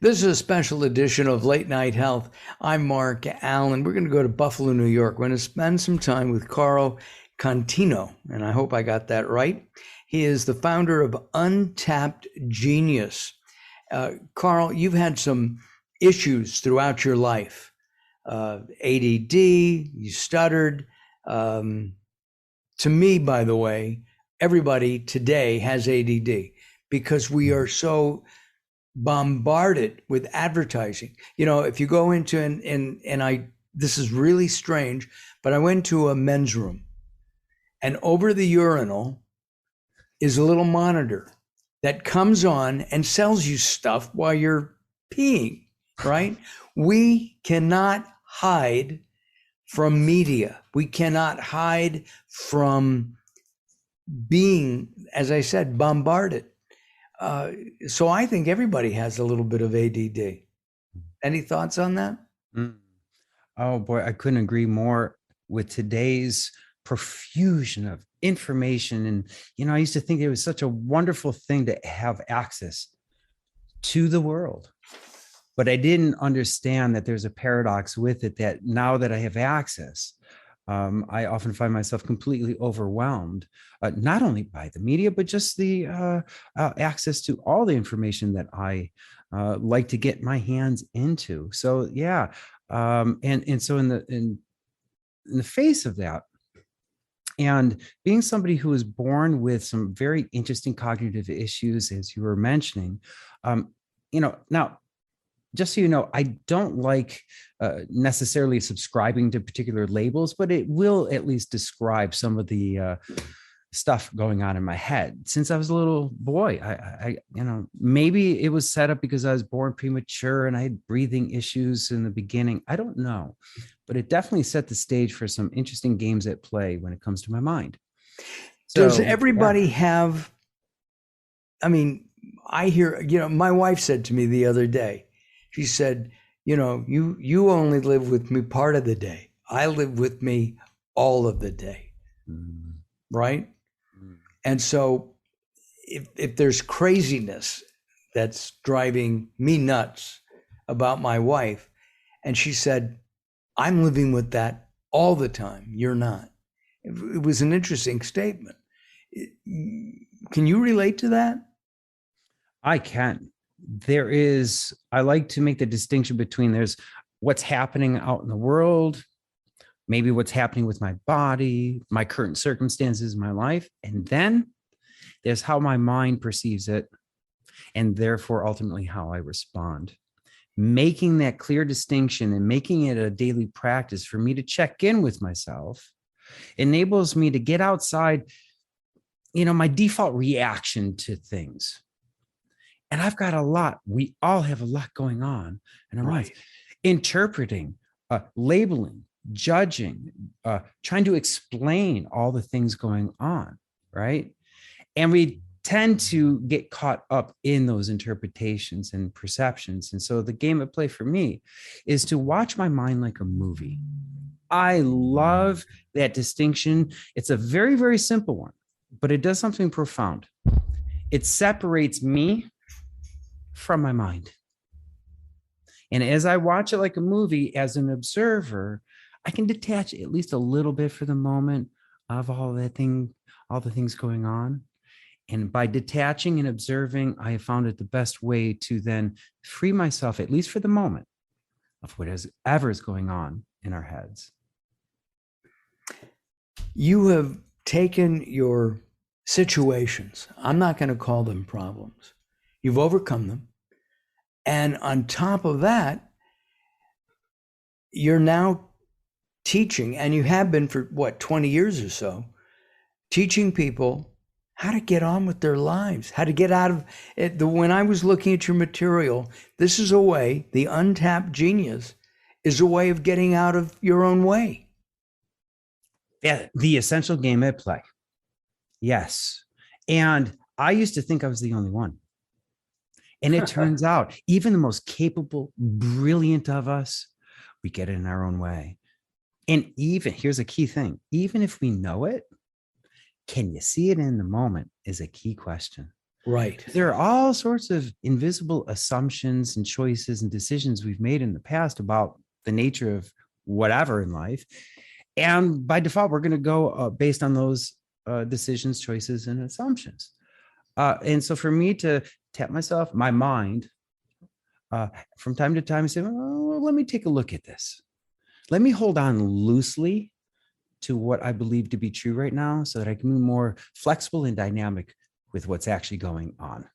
This is a special edition of Late Night Health. I'm Mark Alyn. We're going to go to Buffalo, New York. We're going to spend some time with Carl Contino, and I hope I got that right. He is the founder of Untapped Genius. Carl, you've had some issues throughout your life. ADD, you stuttered. To me, by the way, everybody today has ADD because we are so bombarded with advertising. You know, if you go into this is really strange, but I went to a men's room, and over the urinal is a little monitor that comes on and sells you stuff while you're peeing, right? We cannot hide from media. We cannot hide from being, as I said, bombarded. So I think everybody has a little bit of ADD. Any thoughts on that? Oh boy, I couldn't agree more with today's profusion of information. And, I used to think it was such a wonderful thing to have access to the world. But I didn't understand that there's a paradox with it, that now that I have access, I often find myself completely overwhelmed, not only by the media, but just the access to all the information that I like to get my hands into. So yeah, and so in the face of that, and being somebody who was born with some very interesting cognitive issues, as you were mentioning, now, just so you know, I don't like necessarily subscribing to particular labels, but it will at least describe some of the stuff going on in my head. Since I was a little boy, I maybe it was set up because I was born premature and I had breathing issues in the beginning. I don't know, but it definitely set the stage for some interesting games at play when it comes to my mind. Does everybody have? I mean, I hear. My wife said to me the other day. She said, you only live with me part of the day. I live with me all of the day. Right? And so if there's craziness that's driving me nuts about my wife, and she said, I'm living with that all the time. You're not. It was an interesting statement. Can you relate to that? I can. I like to make the distinction between there's what's happening out in the world, maybe what's happening with my body, my current circumstances, my life. And then there's how my mind perceives it, and therefore ultimately how I respond. Making that clear distinction and making it a daily practice for me to check in with myself enables me to get outside, my default reaction to things. And I've got a lot. We all have a lot going on in our minds. Interpreting, labeling, judging, trying to explain all the things going on, right? And we tend to get caught up in those interpretations and perceptions. And so the game at play for me is to watch my mind like a movie. I love that distinction. It's a very, very simple one, but it does something profound. It separates me from my mind. And as I watch it like a movie, as an observer, I can detach at least a little bit for the moment of all the things going on. And by detaching and observing, I have found it the best way to then free myself, at least for the moment, of whatever is going on in our heads. You have taken your situations, I'm not going to call them problems. You've overcome them. And on top of that, you're now teaching, and you have been for 20 years or so, teaching people how to get on with their lives, how to get out of it. When I was looking at your material, this is a way, the Untapped Genius is a way of getting out of your own way. Yeah, the essential game at play. Yes. And I used to think I was the only one. And it turns out even the most capable, brilliant of us, we get in our own way. And here's a key thing, even if we know it, can you see it in the moment is a key question. Right. There are all sorts of invisible assumptions and choices and decisions we've made in the past about the nature of whatever in life. And by default, we're going to go based on those decisions, choices, and assumptions. And so for me to tap myself, my mind, from time to time, say, well, let me take a look at this. Let me hold on loosely to what I believe to be true right now so that I can be more flexible and dynamic with what's actually going on.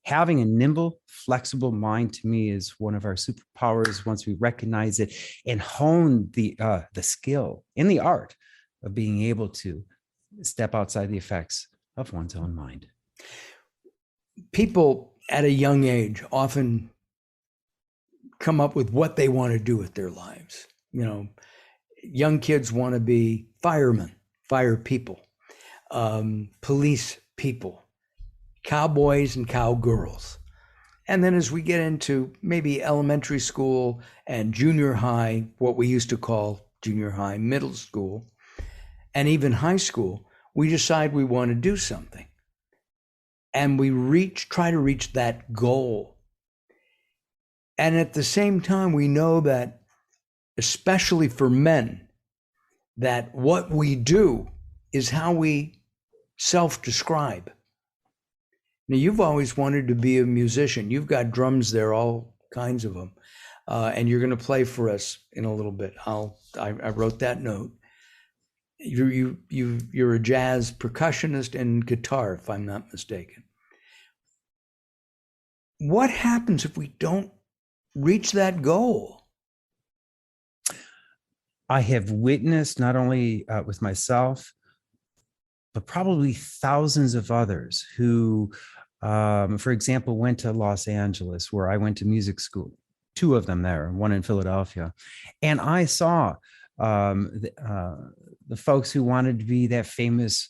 Having a nimble, flexible mind to me is one of our superpowers once we recognize it and hone the skill and the art of being able to step outside the effects of one's own mind. People at a young age often come up with what they want to do with their lives. You know, young kids want to be firemen, fire people, police people, cowboys and cowgirls. And then as we get into maybe elementary school and junior high, what we used to call junior high, middle school, and even high school, we decide we want to do something. And we try to reach that goal. And at the same time, we know that, especially for men, that what we do is how we self-describe. Now, you've always wanted to be a musician. You've got drums there, all kinds of them. And you're going to play for us in a little bit. I wrote that note. You're a jazz percussionist and guitar, if I'm not mistaken. What happens if we don't reach that goal? I have witnessed not only with myself, but probably thousands of others who, for example, went to Los Angeles, where I went to music school, 2 of them there, one in Philadelphia. And I saw the folks who wanted to be that famous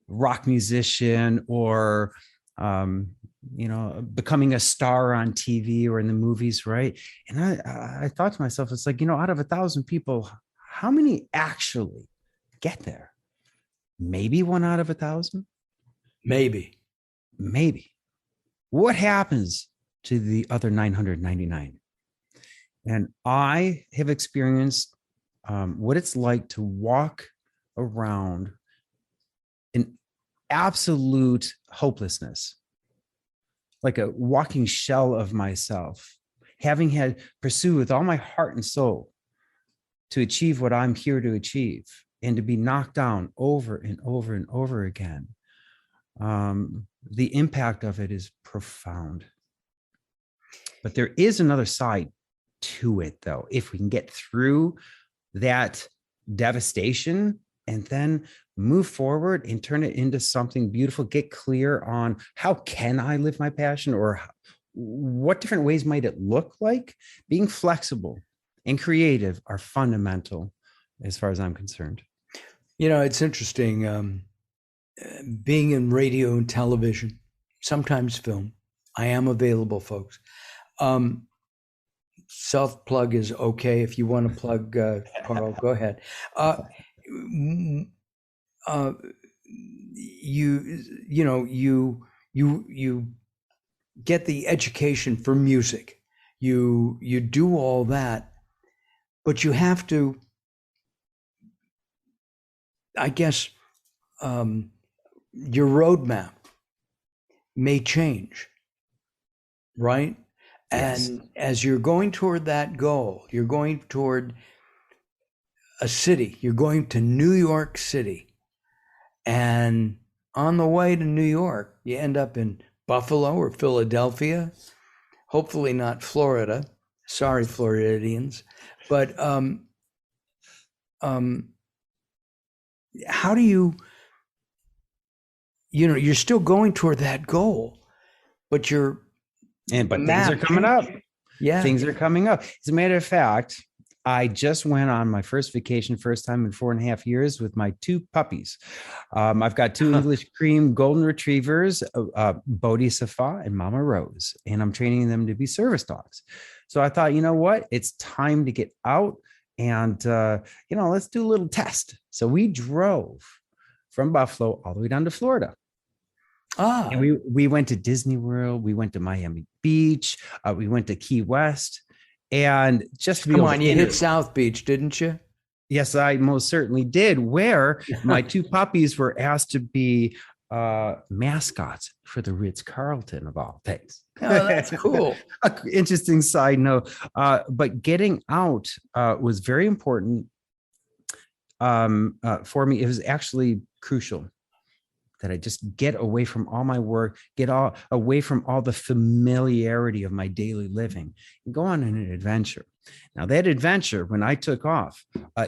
rock musician or, becoming a star on TV or in the movies, right? And I thought to myself, it's like, out of 1,000 people, how many actually get there? Maybe 1 out of 1,000? Maybe. What happens to the other 999? And I have experienced what it's like to walk around in absolute hopelessness, like a walking shell of myself, having had pursued with all my heart and soul to achieve what I'm here to achieve, and to be knocked down over and over and over again. The impact of it is profound. But there is another side to it, though. If we can get through that devastation and then move forward and turn it into something beautiful, get clear on how can I live my passion, or what different ways might it look like? Being flexible and creative are fundamental as far as I'm concerned. It's interesting. Being in radio and television, sometimes film, I am available, folks. Self-plug is okay. If you want to plug, Carl, go ahead. You get the education for music. You do all that, but you have to, I guess, your roadmap may change, right? Yes. And as you're going toward that goal, you're going toward a city, you're going to New York City. And on the way to New York, you end up in Buffalo or Philadelphia, hopefully not Florida. Sorry, Floridians. But how do you're still going toward that goal, but things are coming up. Yeah. Things are coming up. As a matter of fact, I just went on my first vacation, first time in 4.5 years, with my 2 puppies. I've got 2 English cream golden retrievers, Bodhi Safa and Mama Rose, and I'm training them to be service dogs. So I thought, you know what? It's time to get out and, let's do a little test. So we drove from Buffalo all the way down to Florida. And Ah, we went to Disney World, we went to Miami Beach, we went to Key West, and just to be come able on, to you hit South Beach, didn't you? yes, I most certainly did. Where my two puppies were asked to be mascots for the Ritz Carlton of all things. Oh, that's cool. Interesting side note. But getting out was very important for me. It was actually crucial that I just get away from all my work, get all away from all the familiarity of my daily living, and go on an adventure. Now, that adventure, when I took off,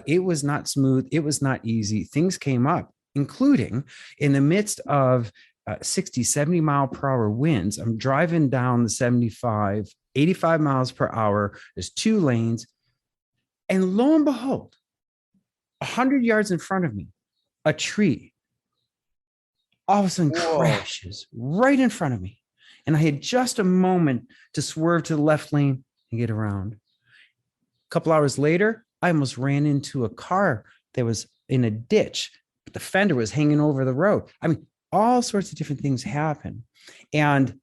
it was not smooth. It was not easy. Things came up, including in the midst of 60, 70 mile per hour winds. I'm driving down the 75, 85 miles per hour. There's two lanes. And lo and behold, 100 yards in front of me, a tree all of a sudden Whoa. crashes right in front of me. And I had just a moment to swerve to the left lane and get around. A couple hours later, I almost ran into a car that was in a ditch, but the fender was hanging over the road. I mean, all sorts of different things happen. And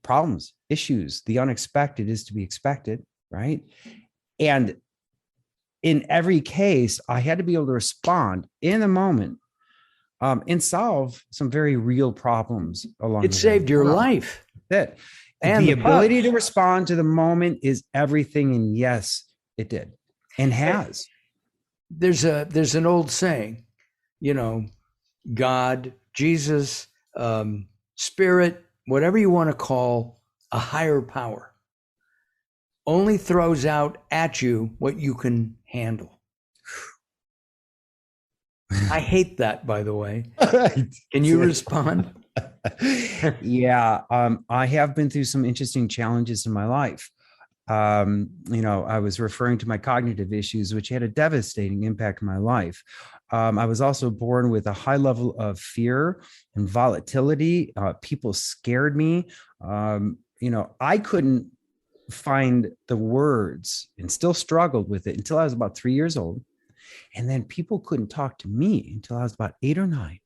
problems, issues, the unexpected is to be expected, right? And in every case, I had to be able to respond in the moment and solve some very real problems along It the way. saved your life. That And the the ability to pups. respond to the moment is everything. And yes, it did and has. There's an old saying, you know, God, Jesus, spirit, whatever you want to call a higher power, only throws out at you what you can handle. I hate that, by the way. Can you respond? Yeah, I have been through some interesting challenges in my life. I was referring to my cognitive issues, which had a devastating impact on my life. I was also born with a high level of fear and volatility. People scared me. I couldn't find the words and still struggled with it until I was about 3 years old. And then people couldn't talk to me until I was about 8 or 9.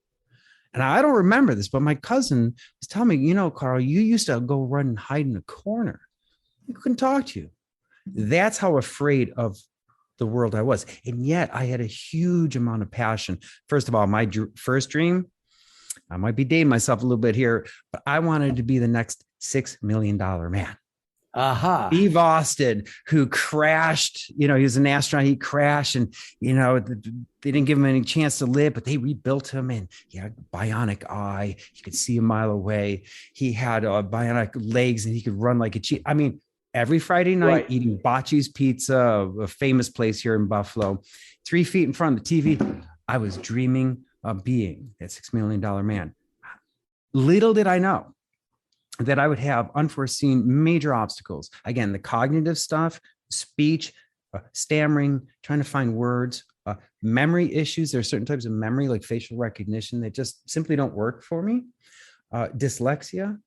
And I don't remember this, but my cousin was telling me, Carl, you used to go run and hide in a corner. You couldn't talk to you. That's how afraid of the world I was. And yet I had a huge amount of passion. First of all, my first dream, I might be dating myself a little bit here, but I wanted to be the next $6 million man. Aha. Steve Austin, who crashed, he was an astronaut. He crashed and, they didn't give him any chance to live, but they rebuilt him and he had a bionic eye. He could see a mile away. He had bionic legs and he could run like a cheetah. I mean, every Friday night eating Bocce's Pizza, a famous place here in Buffalo, 3 feet in front of the TV, I was dreaming of being that $6 million man. Little did I know that I would have unforeseen major obstacles. Again, the cognitive stuff, speech, stammering, trying to find words, memory issues. There are certain types of memory like facial recognition that just simply don't work for me. Dyslexia.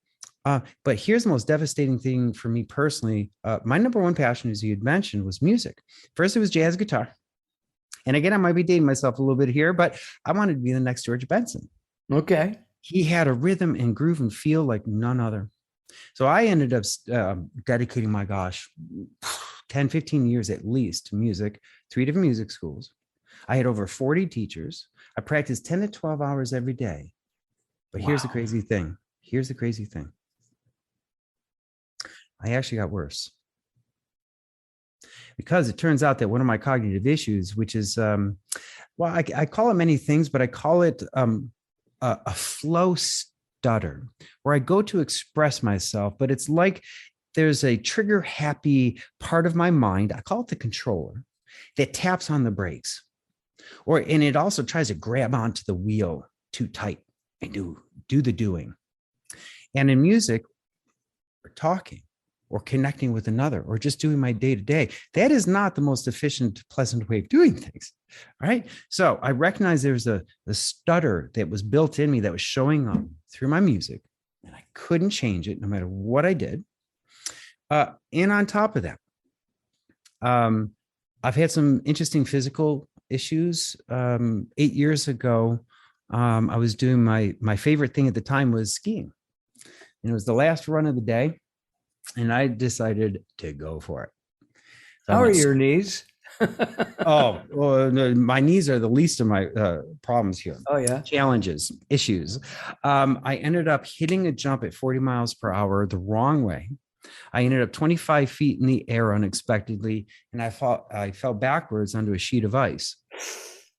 But here's the most devastating thing for me personally. My number one passion, as you had mentioned, was music. First, it was jazz guitar. And again, I might be dating myself a little bit here, but I wanted to be the next George Benson. Okay. He had a rhythm and groove and feel like none other. So I ended up dedicating 10, 15 years at least to music, 3 different music schools. I had over 40 teachers. I practiced 10 to 12 hours every day. But here's the crazy thing. I actually got worse. Because it turns out that one of my cognitive issues, which is, I call it many things, but I call it a flow stutter, where I go to express myself, but it's like there's a trigger happy part of my mind. I call it the controller that taps on the brakes, and it also tries to grab onto the wheel too tight and do the doing. And in music, or talking, or connecting with another, or just doing my day to day, that is not the most efficient, pleasant way of doing things. All right. So I recognize there's a stutter that was built in me that was showing up through my music, and I couldn't change it no matter what I did. And on top of that, I've had some interesting physical issues. 8 years ago, I was doing my favorite thing at the time was skiing. And it was the last run of the day. And I decided to go for it. So I How are went, your knees? oh, well, no, my knees are the least of my problems here. Oh, yeah. Challenges, issues. I ended up hitting a jump at 40 miles per hour the wrong way. I ended up 25 feet in the air unexpectedly, and I fell backwards onto a sheet of ice.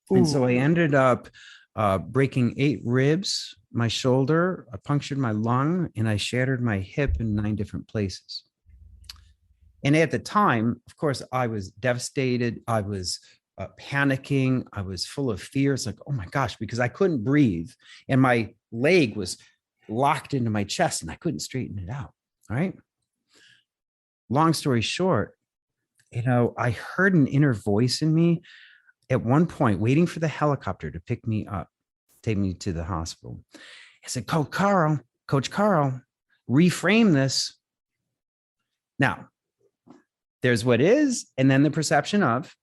And so I ended up breaking 8 ribs, my shoulder, I punctured my lung, and I shattered my hip in 9 different places. And at the time, of course, I was devastated. I was panicking. I was full of fear. It's like, oh my gosh, because I couldn't breathe. And my leg was locked into my chest and I couldn't straighten it out. All right. Long story short, I heard an inner voice in me at one point, waiting for the helicopter to pick me up, take me to the hospital. I said, Coach Carl, reframe this. Now, there's what is, and then the perception of,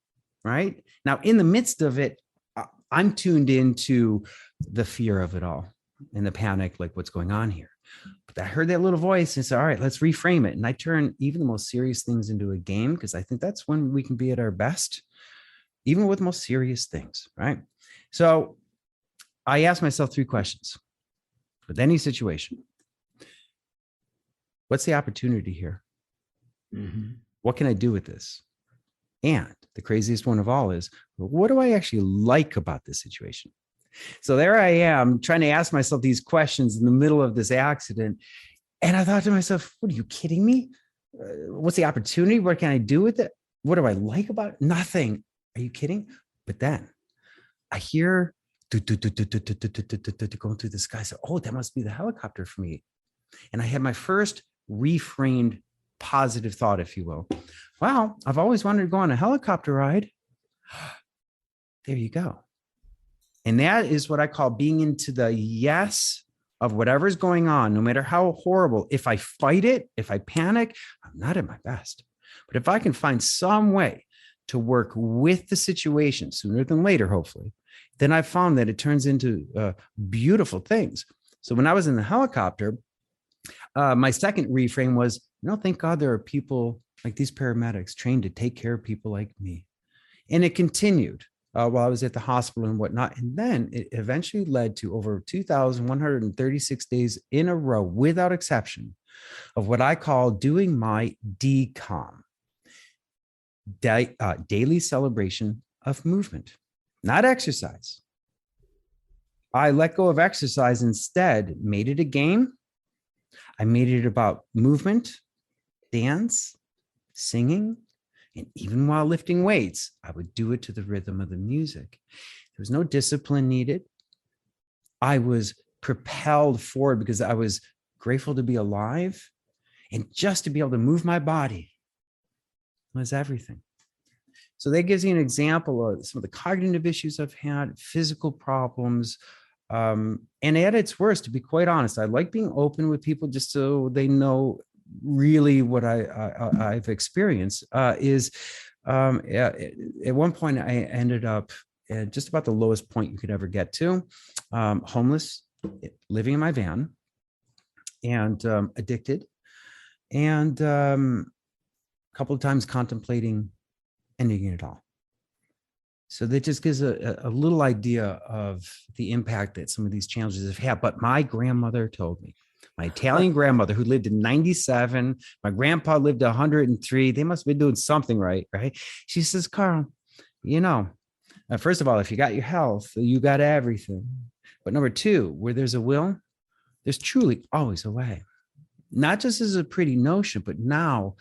right? Now, in the midst of it, I'm tuned into the fear of it all and the panic, like what's going on here. But I heard that little voice and said, all right, let's reframe it. And I turn even the most serious things into a game, because I think that's when we can be at our best, even with most serious things, right? So I asked myself 3 questions with any situation. What's the opportunity here? Mm-hmm. What can I do with this? And the craziest one of all is, what do I actually like about this situation? So there I am trying to ask myself these questions in the middle of this accident. And I thought to myself, what, are you kidding me? What's the opportunity? What can I do with it? What do I like about it? Nothing. Are you kidding? But then I hear going through the sky. So, oh, that must be the helicopter for me. And I had my first reframed positive thought, if you will. Wow, I've always wanted to go on a helicopter ride. There you go. And that is what I call being into the yes of whatever's going on, no matter how horrible. If I fight it, if I panic, I'm not at my best. But if I can find some way to work with the situation sooner than later, hopefully, then I've found that it turns into beautiful things. So when I was in the helicopter, my second reframe was, thank God there are people like these paramedics trained to take care of people like me. And it continued while I was at the hospital and whatnot. And then it eventually led to over 2,136 days in a row, without exception, of what I call doing my DCOM, daily celebration of movement, not exercise. I let go of exercise, instead made it a game. I made it about movement, dance, singing, and even while lifting weights, I would do it to the rhythm of the music. There was no discipline needed. I was propelled forward because I was grateful to be alive, and just to be able to move my body was everything. So that gives you an example of some of the cognitive issues I've had, physical problems. And at its worst, to be quite honest, I like being open with people just so they know really what I've experienced. At one point, I ended up at just about the lowest point you could ever get to, homeless, living in my van, and addicted, and a couple of times contemplating ending it all. So that just gives a little idea of the impact that some of these challenges have had. But my grandmother told me, my Italian grandmother, who lived in 97, my grandpa lived 103. They must have been doing something right? She says, Carl, first of all, if you got your health, you got everything. But number 2, where there's a will, there's truly always a way. Not just as a pretty notion, but now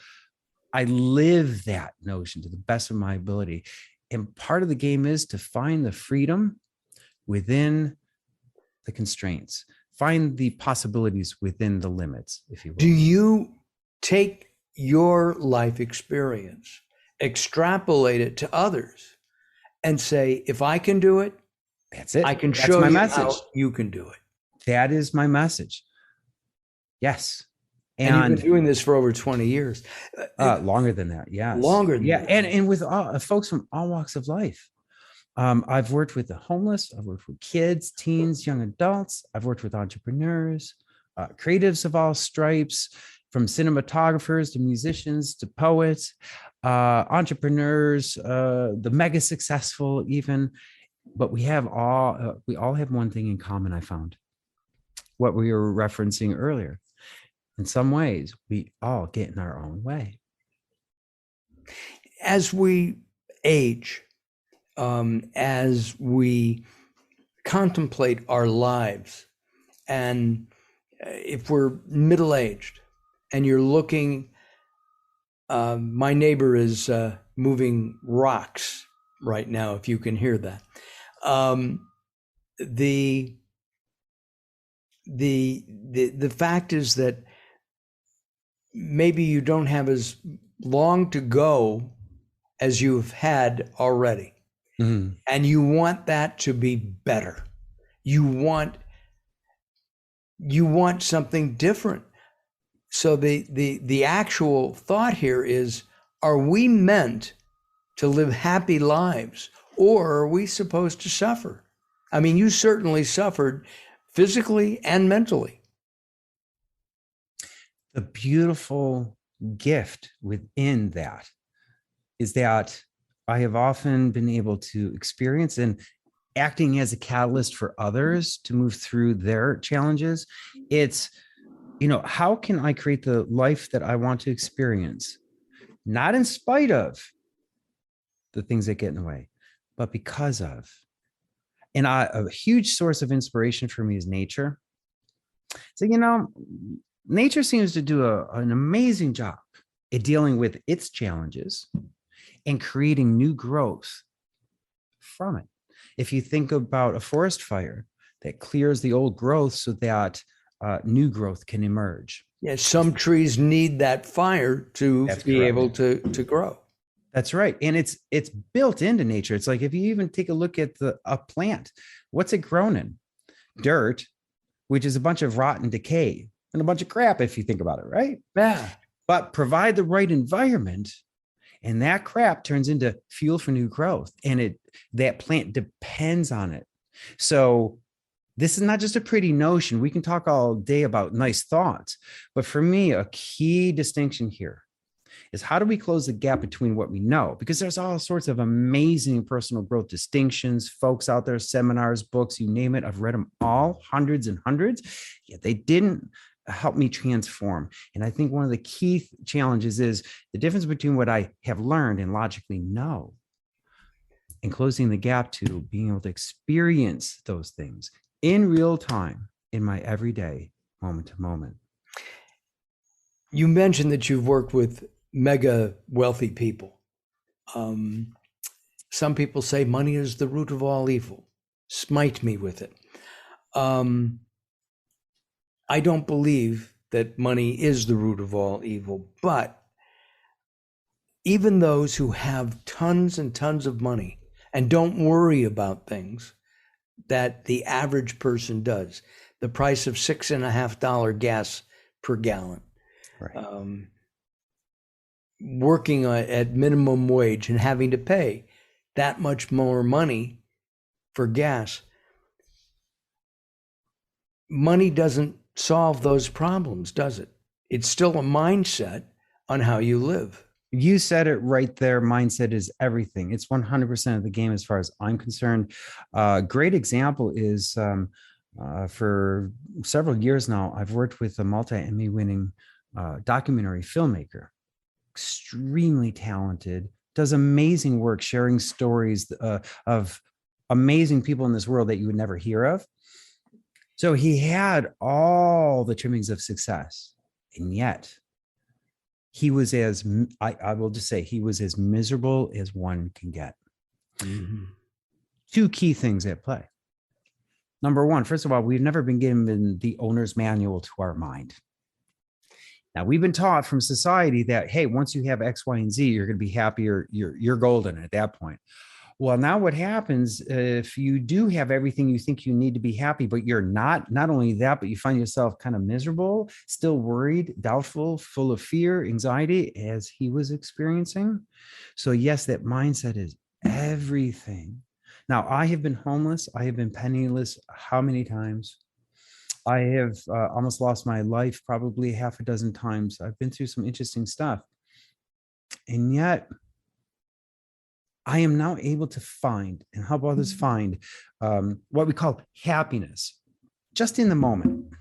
I live that notion to the best of my ability. And part of the game is to find the freedom within the constraints, find the possibilities within the limits, if you will. Do you take your life experience, extrapolate it to others, and say, if I can do it, that's it. I can That's show my you message. how you can do it. That is my message. Yes. And you've been doing this for over 20 years. Longer than that, yes. Longer than that. And with folks from all walks of life. I've worked with the homeless. I've worked with kids, teens, young adults. I've worked with entrepreneurs, creatives of all stripes, from cinematographers to musicians to poets, entrepreneurs, the mega successful even. But we all have one thing in common, I found, what we were referencing earlier. In some ways, we all get in our own way. As we age, as we contemplate our lives, and if we're middle-aged and you're looking, my neighbor is moving rocks right now, if you can hear that. The fact is that maybe you don't have as long to go as you've had already. Mm-hmm. And you want that to be better. You want something different. So the actual thought here is, are we meant to live happy lives, or are we supposed to suffer? I mean, you certainly suffered physically and mentally. The beautiful gift within that is that I have often been able to experience, and acting as a catalyst for others to move through their challenges. It's, how can I create the life that I want to experience? Not in spite of the things that get in the way, but because of. And a huge source of inspiration for me is nature. So, nature seems to do an amazing job at dealing with its challenges and creating new growth from it. If you think about a forest fire that clears the old growth so that new growth can emerge. Yeah, some trees need that fire to be able to grow. That's right. And it's built into nature. It's like, if you even take a look at a plant, what's it grown in? Dirt, which is a bunch of rotten decay and a bunch of crap, if you think about it, right? Yeah. But provide the right environment, and that crap turns into fuel for new growth. And that plant depends on it. So this is not just a pretty notion. We can talk all day about nice thoughts, but for me, a key distinction here is, how do we close the gap between what we know? Because there's all sorts of amazing personal growth distinctions, folks out there, seminars, books, you name it. I've read them all, hundreds and hundreds, yet they didn't help me transform. And I think one of the key challenges is the difference between what I have learned and logically know, and closing the gap to being able to experience those things in real time in my everyday, moment to moment. You mentioned that you've worked with mega wealthy people. Some people say money is the root of all evil. Smite me with it. I don't believe that money is the root of all evil, but even those who have tons and tons of money and don't worry about things that the average person does, the price of $6.50 gas per gallon, right. Working at minimum wage and having to pay that much more money for gas. Money doesn't solve those problems, does it? It's still a mindset on how you live. You said it right there. Mindset is everything. It's 100% of the game as far as I'm concerned. Great example is for several years now, I've worked with a multi-Emmy winning documentary filmmaker, extremely talented, does amazing work sharing stories of amazing people in this world that you would never hear of. So he had all the trimmings of success, and yet he was I will just say, he was as miserable as one can get. Mm-hmm. Two key things at play. Number one, first of all, we've never been given the owner's manual to our mind. Now, we've been taught from society that, hey, once you have X, Y, and Z, you're going to be happier. You're golden at that point. Well, now what happens if you do have everything you think you need to be happy, but you're not only that, but you find yourself kind of miserable, still worried, doubtful, full of fear, anxiety, as he was experiencing. So yes, that mindset is everything. Now, I have been homeless. I have been penniless how many times? I have almost lost my life probably half a dozen times. I've been through some interesting stuff. And yet, I am now able to find and help others find what we call happiness just in the moment.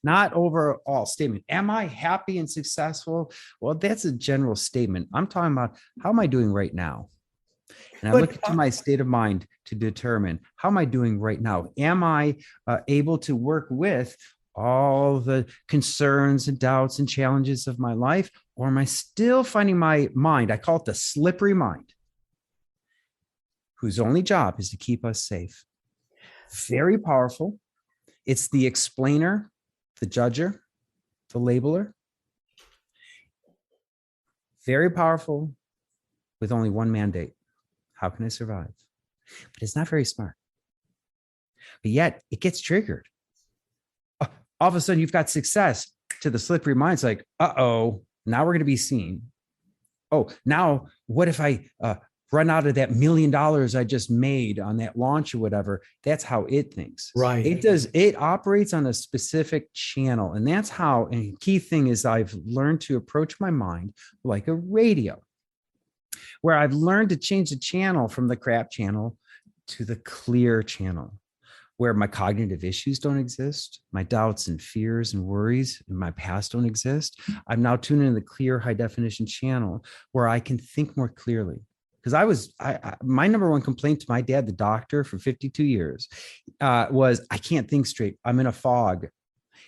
Not overall statement. Am I happy and successful? Well, that's a general statement. I'm talking about how am I doing right now? And I look into my state of mind to determine how am I doing right now? Am I able to work with all the concerns and doubts and challenges of my life? Or am I still finding my mind? I call it the slippery mind, whose only job is to keep us safe. Very powerful. It's the explainer, the judger, the labeler. Very powerful with only one mandate. How can I survive? But it's not very smart. But yet it gets triggered. All of a sudden you've got success to the slippery mind. It's like, uh-oh, now we're going to be seen. Oh, now what if I run out of that $1 million I just made on that launch or whatever? That's how it thinks. Right. It operates on a specific channel. And that's how, and the key thing is I've learned to approach my mind like a radio, where I've learned to change the channel from the crap channel to the clear channel, where my cognitive issues don't exist, my doubts and fears and worries in my past don't exist. I'm now tuned into the clear, high definition channel where I can think more clearly. Because my number one complaint to my dad, the doctor for 52 years, was I can't think straight. I'm in a fog.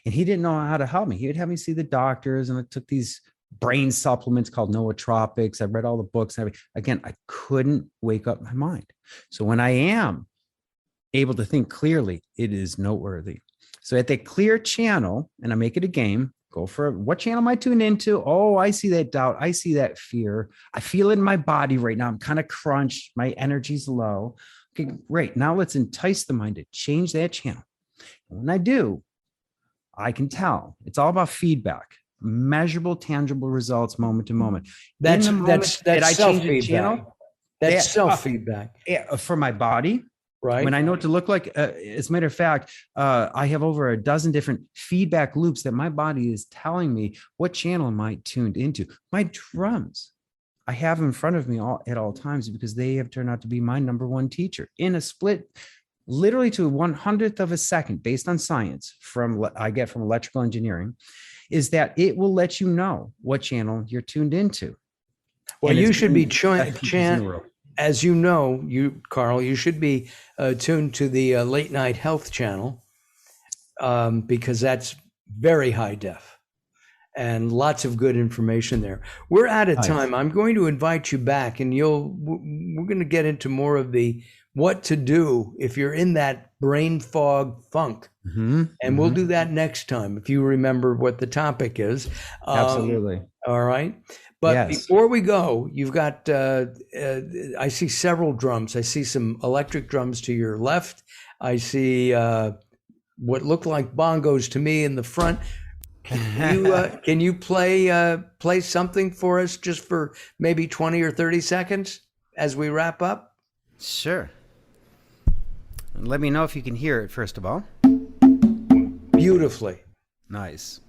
And he didn't know how to help me. He would have me see the doctors, and I took these brain supplements called nootropics. I read all the books. Again, I couldn't wake up my mind. So when I am able to think clearly, it is noteworthy. So at that clear channel, and I make it a game, go for it. What channel am I tuned into? Oh, I see that doubt. I see that fear. I feel it in my body right now. I'm kind of crunched. My energy's low. Okay, great. Now let's entice the mind to change that channel. And when I do, I can tell. It's all about feedback. Measurable, tangible results, moment to moment. That's self-feedback. That's self-feedback. For my body, right? When I know what to look like, as a matter of fact, I have over a dozen different feedback loops that my body is telling me what channel am I tuned into. My drums, I have in front of me at all times because they have turned out to be my number one teacher in a split, literally to 1/100th of a second, based on science I get from electrical engineering, is that it will let you know what channel you're tuned into. Well, you should be as you know, Carl, you should be tuned to the late night health channel because that's very high def and lots of good information there. We're out of time. I'm going to invite you back, and we're going to get into more of the what to do if you're in that brain fog funk. And we'll do that next time, if you remember what the topic is. Absolutely. All right. But before we go, you've got, I see several drums. I see some electric drums to your left. I see what look like bongos to me in the front. Can you play something for us just for maybe 20 or 30 seconds as we wrap up? Sure. Let me know if you can hear it, first of all. Beautifully. Nice.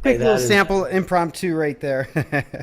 Little sample impromptu right there.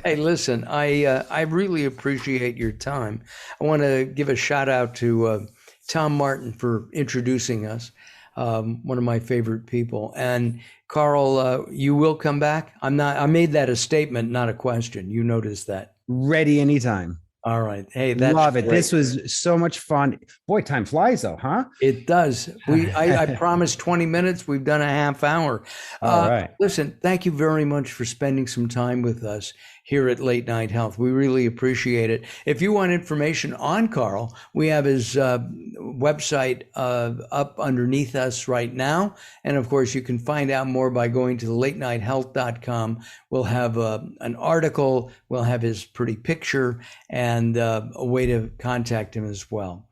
Hey, listen, I really appreciate your time. I want to give a shout out to Tom Martin for introducing us, one of my favorite people. And Carl, you will come back? I made that a statement, not a question. You noticed that. Ready anytime. All right. Hey, that's love it. Great. This was so much fun. Boy, time flies though, huh? It does. I promised 20 minutes. We've done a half hour. All right. Listen, thank you very much for spending some time with us here at Late Night Health. We really appreciate it. If you want information on Carl, we have his website up underneath us right now. And of course, you can find out more by going to latenighthealth.com. We'll have an article, we'll have his pretty picture, and a way to contact him as well.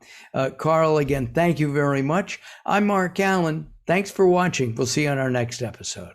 Carl, again, thank you very much. I'm Mark Alyn. Thanks for watching. We'll see you on our next episode.